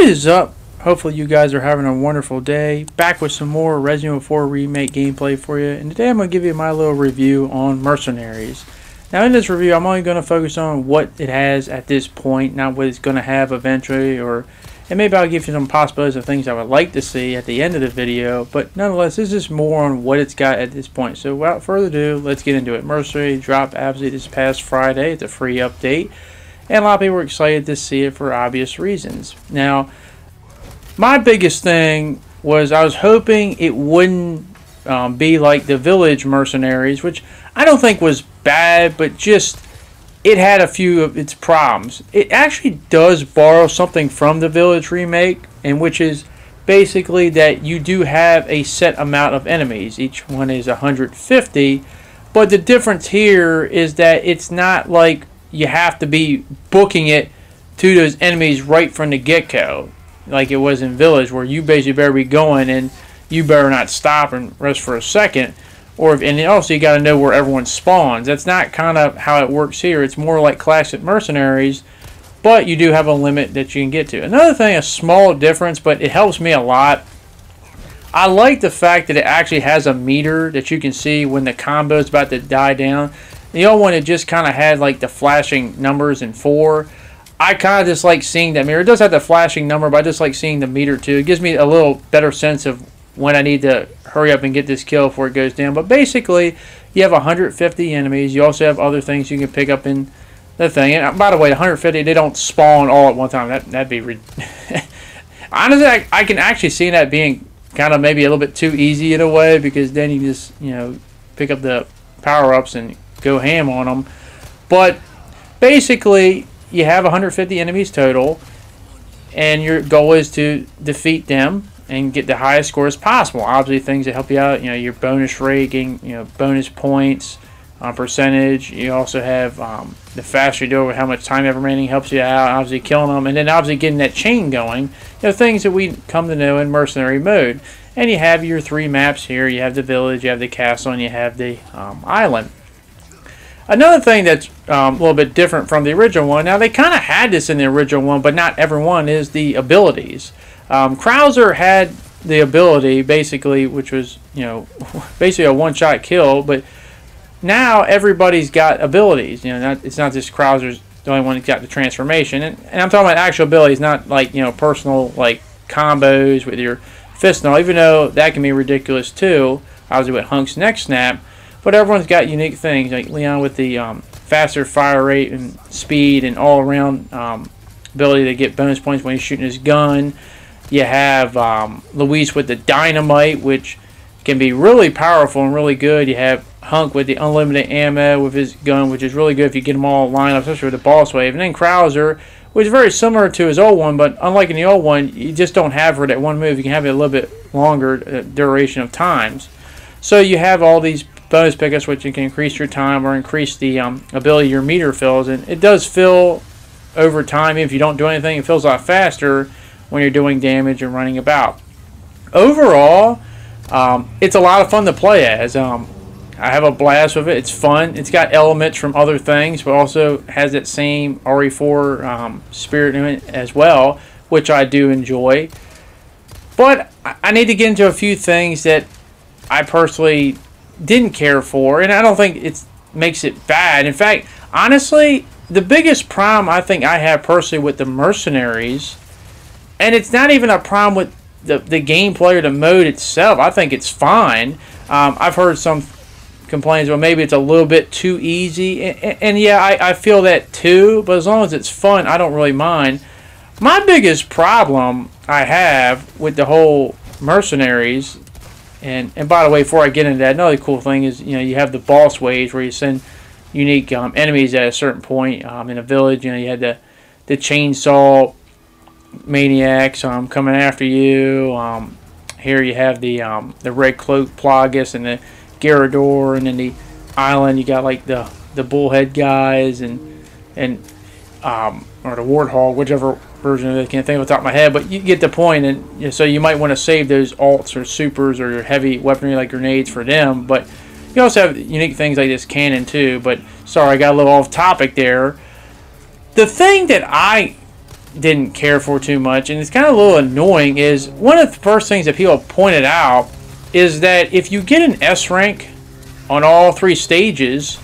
What is up? Hopefully you guys are having a wonderful day. Back with some more Resident Evil 4 Remake gameplay for you. And today I'm going to give you my little review on Mercenaries. Now in this review I'm only going to focus on what it has at this point, not what it's going to have eventually, and maybe I'll give you some possibilities of things I would like to see at the end of the video. But nonetheless, this is more on what it's got at this point. So without further ado, let's get into it. Mercenary dropped absolutely this past Friday. It's a free update. And a lot of people were excited to see it for obvious reasons. Now, my biggest thing was I was hoping it wouldn't be like the Village Mercenaries, which I don't think was bad, but just it had a few of its problems. It actually does borrow something from the Village remake, and which is basically that you do have a set amount of enemies. Each one is 150, but the difference here is that it's not like you have to be booking it to those enemies right from the get-go, like it was in Village, where you basically better be going and you better not stop and rest for a second. And also you got to know where everyone spawns. That's not kind of how it works here. It's more like classic Mercenaries, but you do have a limit that you can get to. Another thing, a small difference, but it helps me a lot. I like the fact that it actually has a meter that you can see when the combo is about to die down. The old one, it just kind of had like the flashing numbers in 4. I kind of just like seeing that meter. It does have the flashing number, but I just like seeing the meter too. It gives me a little better sense of when I need to hurry up and get this kill before it goes down. But basically, you have 150 enemies. You also have other things you can pick up in the thing. And by the way, 150, they don't spawn all at one time. That'd be honestly, I can actually see that being kind of maybe a little bit too easy in a way, because then you just, pick up the power-ups and go ham on them. But basically, you have 150 enemies total, and your goal is to defeat them and get the highest scores possible. Obviously, things that help you out, your bonus rating, bonus points, percentage. You also have the faster you do it with how much time you have remaining helps you out. Obviously, killing them, and then obviously getting that chain going. Things that we come to know in mercenary mode. And you have your 3 maps here. You have the village, you have the castle, and you have the island. Another thing that's a little bit different from the original one, now they kind of had this in the original one, but not everyone, is the abilities. Krauser had the ability, basically, which was, basically a one-shot kill, but now everybody's got abilities. It's not just Krauser's the only one that's got the transformation. And I'm talking about actual abilities, not like, personal, like, combos with your fist and all, even though that can be ridiculous too, obviously with Hunk's neck snap. But everyone's got unique things, like Leon with the faster fire rate and speed and all-around ability to get bonus points when he's shooting his gun. You have Luis with the dynamite, which can be really powerful and really good. You have Hunk with the unlimited ammo with his gun, which is really good if you get them all lined up, especially with the boss wave. And then Krauser, which is very similar to his old one, but unlike in the old one, you just don't have her that one move. You can have it a little bit longer duration of times. So you have all these bonus pickups, which you can increase your time or increase the ability your meter fills, and it does fill over time. If you don't do anything, it fills a lot faster when you're doing damage and running about. Overall, it's a lot of fun to play as. I have a blast with it. It's fun. It's got elements from other things, but also has that same RE4 spirit in it as well, which I do enjoy. But I need to get into a few things that I personally didn't care for, and I don't think it makes it bad. In fact, honestly, the biggest problem I think I have personally with the Mercenaries, and it's not even a problem with the gameplay or the mode itself. I think it's fine. I've heard some complaints, well, maybe it's a little bit too easy, and yeah, I feel that too, but as long as it's fun, I don't really mind. My biggest problem I have with the whole Mercenaries, and by the way, before I get into that, another cool thing is, you have the boss waves where you send unique enemies at a certain point in a village. You had the chainsaw maniacs coming after you. Here you have the red cloak Plagas and the Garrador, and then the island you got like the bullhead guys and or the warthog, whichever version of it, I can't think off the top of my head, but you get the point. And so you might want to save those alts or supers or your heavy weaponry like grenades for them. But you also have unique things like this cannon too. But sorry, I got a little off topic there. The thing that I didn't care for too much, and it's kind of a little annoying. Is one of the first things that people pointed out is that if you get an S rank on all 3 stages,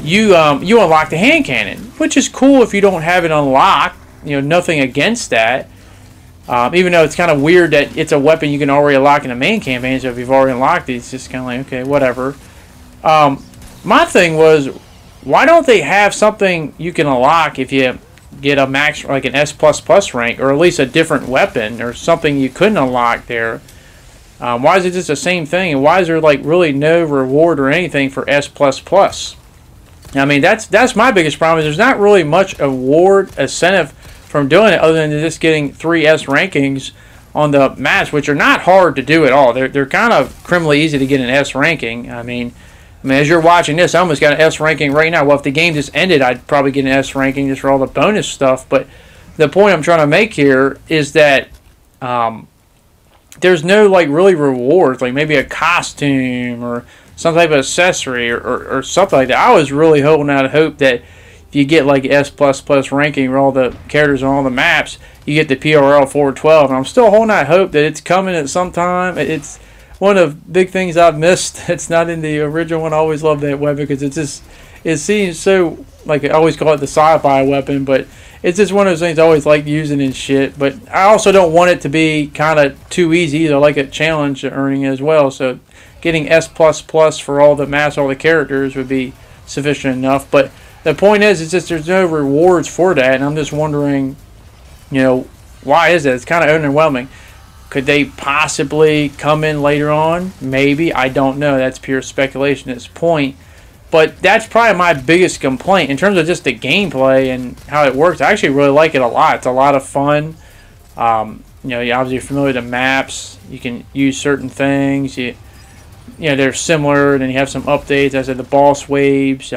you unlock the hand cannon, which is cool if you don't have it unlocked. Nothing against that. Even though it's kind of weird that it's a weapon you can already unlock in the main campaign, so if you've already unlocked it, it's just kind of like, okay, whatever. My thing was, why don't they have something you can unlock if you get a max, like an S++ rank, or at least a different weapon, or something you couldn't unlock there? Why is it just the same thing, and why is there like really no reward or anything for S++? I mean, that's my biggest problem, is there's not really much award incentive from doing it, other than just getting 3 S rankings on the maps, which are not hard to do at all. They're kind of criminally easy to get an S ranking. I mean, as you're watching this, I almost got an S ranking right now. Well, if the game just ended, I'd probably get an S ranking just for all the bonus stuff. But the point I'm trying to make here is that there's no like really rewards, like maybe a costume or some type of accessory or something like that. I was really holding out hope that if you get like S++ ranking for all the characters on all the maps, you get the PRL 412. And I'm still holding out hope that it's coming at some time. It's one of the big things I've missed. It's not in the original one. I always loved that weapon because it seems so, like, I always call it the sci-fi weapon, but it's just one of those things I always like using and shit. But I also don't want it to be kind of too easy either. I like a challenge earning as well. So getting S++ for all the maps, all the characters would be sufficient enough. But the point is, it's just there's no rewards for that, and I'm just wondering, why is it? It's kind of underwhelming. Could they possibly come in later on? Maybe. I don't know. That's pure speculation at this point. But that's probably my biggest complaint in terms of just the gameplay and how it works. I actually really like it a lot. It's a lot of fun. You're obviously familiar with the maps. You can use certain things. They're similar. And then you have some updates. As I said, the boss waves.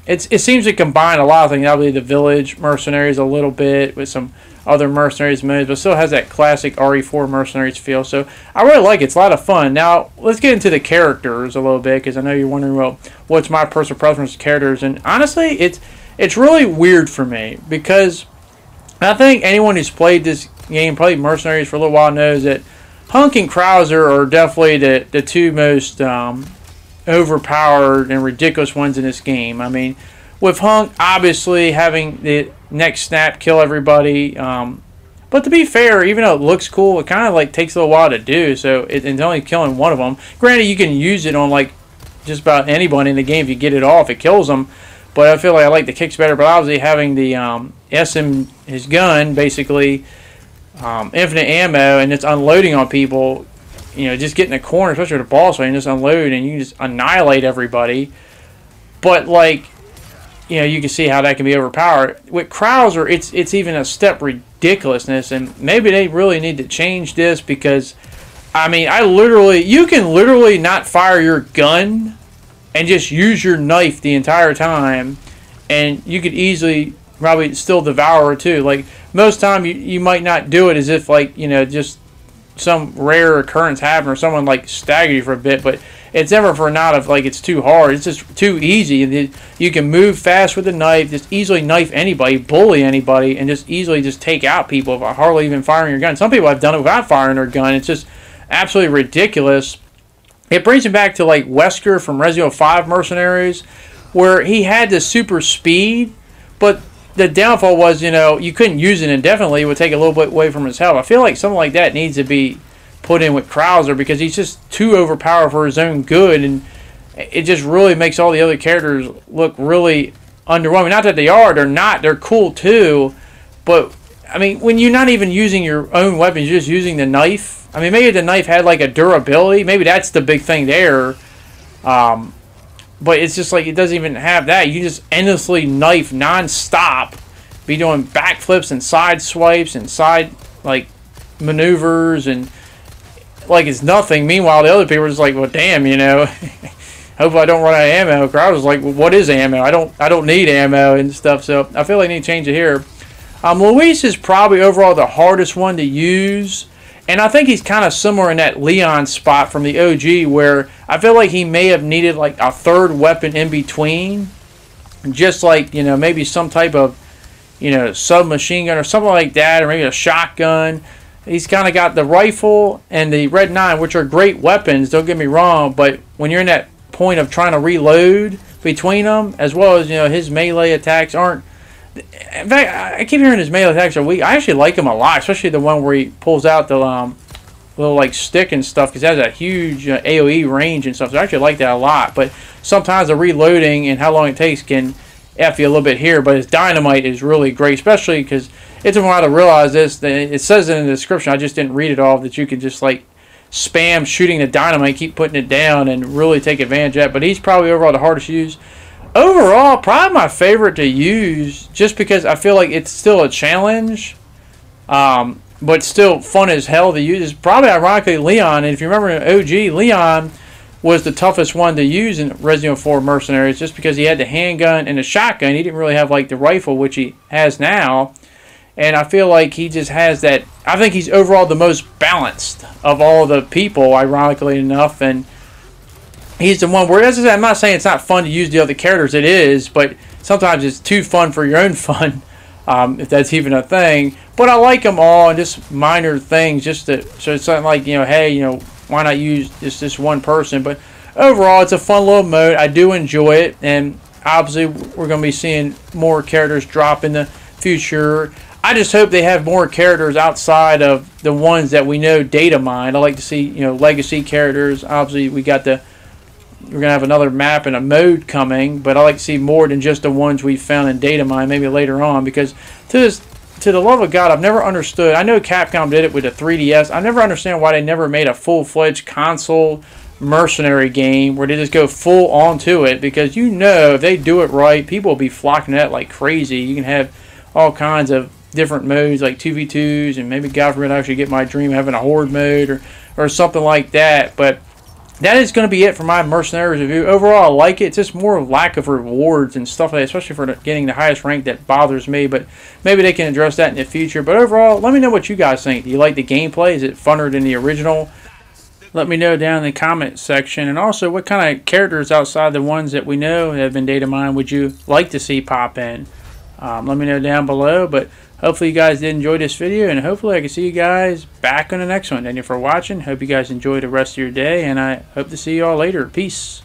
It seems to combine a lot of things. Obviously, the village mercenaries a little bit with some other mercenaries modes, but still has that classic RE4 mercenaries feel. So I really like it. It's a lot of fun. Now let's get into the characters a little bit, because I know you're wondering, well, what's my personal preference for characters? And honestly, it's really weird for me, because I think anyone who's played this game, played Mercenaries for a little while, knows that Hunk and Krauser are definitely the 2 most overpowered and ridiculous ones in this game. I mean, with Hunk obviously having the next snap kill everybody, but to be fair, even though it looks cool, it kind of like takes a little while to do, so it's only killing one of them. Granted, you can use it on like just about anybody in the game. If you get it off, it kills them, but I feel like I like the kicks better. But obviously having the SM, his gun, basically infinite ammo, and it's unloading on people, just get in a corner, especially with a boss fight, and just unload, and you can just annihilate everybody. But like, you can see how that can be overpowered. With Krauser, it's even a step ridiculousness, and maybe they really need to change this, because I mean, you can literally not fire your gun and just use your knife the entire time, and you could easily probably still devour her too. Like, most time you might not do it as if like, just some rare occurrence happened or someone like staggered you for a bit, but it's never for not of like it's too hard. It's just too easy. You can move fast with a knife, just easily knife anybody, bully anybody, and just easily just take out people by hardly even firing your gun. Some people have done it without firing their gun. It's just absolutely ridiculous. It brings me back to like Wesker from Resident Evil 5 Mercenaries, where he had the super speed, but the downfall was, you couldn't use it indefinitely. It would take a little bit away from his health. I feel like something like that needs to be put in with Krauser, because he's just too overpowered for his own good, and it just really makes all the other characters look really underwhelming. Not that they're not. They're cool too, but I mean, when you're not even using your own weapons, you're just using the knife. I mean, maybe the knife had like a durability. Maybe that's the big thing there. But it's just like it doesn't even have that. You just endlessly knife non-stop, be doing backflips and side swipes and side like maneuvers, and like it's nothing. Meanwhile, the other people are just like, well, damn, hopefully I don't run out of ammo. Crowd was like, well, what is ammo? I don't need ammo and stuff. So I feel like I need to change it here. Luis is probably overall the hardest one to use. And I think he's kind of similar in that Leon spot from the OG, where I feel like he may have needed like a third weapon in between. Just like, maybe some type of, submachine gun or something like that, or maybe a shotgun. He's kind of got the rifle and the Red 9, which are great weapons, don't get me wrong, but when you're in that point of trying to reload between them, as well as, his melee attacks aren't. In fact, I keep hearing his melee attacks are weak. I actually like him a lot, especially the one where he pulls out the little like stick and stuff, because it has a huge AoE range and stuff. So I actually like that a lot. But sometimes the reloading and how long it takes can F you a little bit here. But his dynamite is really great, especially because it took me a while to realize this. It says it in the description. I just didn't read it all, that you could just like spam shooting the dynamite, keep putting it down, and really take advantage of it. But he's probably overall the hardest to use. Overall, probably my favorite to use, just because I feel like it's still a challenge, but still fun as hell to use, is probably ironically Leon. And if you remember in OG, Leon was the toughest one to use in Resident Evil 4 Mercenaries, just because he had the handgun and the shotgun. He didn't really have like the rifle, which he has now. And I feel like he just has that. I think he's overall the most balanced of all the people, ironically enough. And he's the one where, as I said, I'm not saying it's not fun to use the other characters. It is, but sometimes it's too fun for your own fun, if that's even a thing. But I like them all, and just minor things, just to, so it's something like, hey, why not use just this one person? But overall, it's a fun little mode. I do enjoy it, and obviously we're going to be seeing more characters drop in the future. I just hope they have more characters outside of the ones that we know data mined. I like to see, legacy characters. Obviously, we're going to have another map and a mode coming, but I like to see more than just the ones we found in data mine, maybe later on, because to the love of God, I've never understood. I know Capcom did it with the 3DS. I never understand why they never made a full-fledged console mercenary game where they just go full onto it, because if they do it right, people will be flocking to that like crazy. You can have all kinds of different modes like 2v2s, and maybe God forbid I actually get my dream of having a horde mode or something like that. But that is going to be it for my Mercenaries review. Overall, I like it. It's just more lack of rewards and stuff like that, especially for getting the highest rank, that bothers me. But maybe they can address that in the future. But overall, let me know what you guys think. Do you like the gameplay? Is it funner than the original? Let me know down in the comment section. And also, what kind of characters outside the ones that we know have been data mined would you like to see pop in? Let me know down below. But hopefully you guys did enjoy this video, and hopefully I can see you guys back on the next one. Thank you for watching. Hope you guys enjoy the rest of your day, and I hope to see you all later. Peace.